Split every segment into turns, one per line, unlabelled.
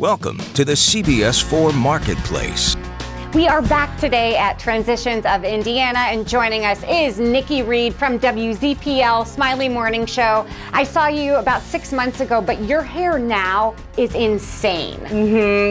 Welcome to the CBS4 Marketplace.
We are back today at Transitions of Indiana, and joining us is Nikki Reed from WZPL Smiley Morning Show. I saw you about 6 months ago, but your hair now is insane.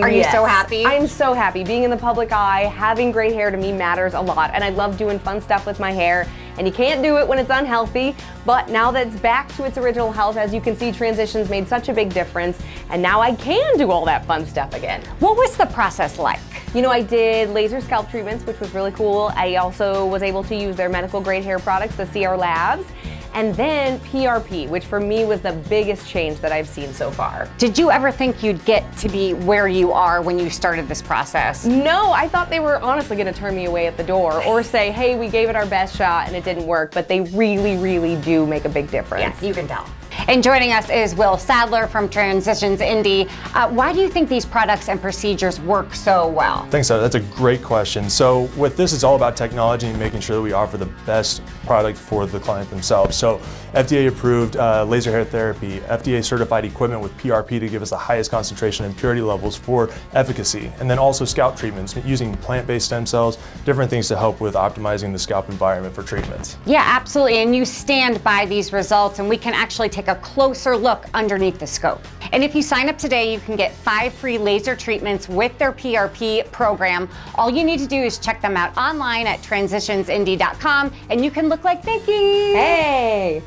Are you so happy?
I'm so happy. Being in the public eye, having great hair to me matters a lot, and I love doing fun stuff with my hair. And you can't do it when it's unhealthy, but now that it's back to its original health, as you can see, transitions made such a big difference, and now I can do all that fun stuff again.
What was the process like?
You know, I did laser scalp treatments, which was really cool. I also was able to use their medical grade hair products, the CRLabs, and then PRP, which for me was the biggest change that I've seen so far.
Did you ever think you'd get to be where you are when you started this process?
No, I thought they were honestly gonna turn me away at the door or say, hey, we gave it our best shot and it didn't work, but they really, really do make a big difference.
Yes, you can tell. And joining us is Will Sadler from Transitions Indy. Why do you think these products and procedures work so well?
Thanks, Sarah. That's a great question. So with this, it's all about technology and making sure that we offer the best product for the client themselves. So FDA approved laser hair therapy, FDA certified equipment with PRP to give us the highest concentration and purity levels for efficacy. And then also scalp treatments using plant-based stem cells, different things to help with optimizing the scalp environment for treatments.
Yeah, absolutely. And you stand by these results, and we can actually take a closer look underneath the scope. And if you sign up today, you can get 5 free laser treatments with their PRP program. All you need to do is check them out online at transitionsindy.com, and you can look like Nikki.
Hey!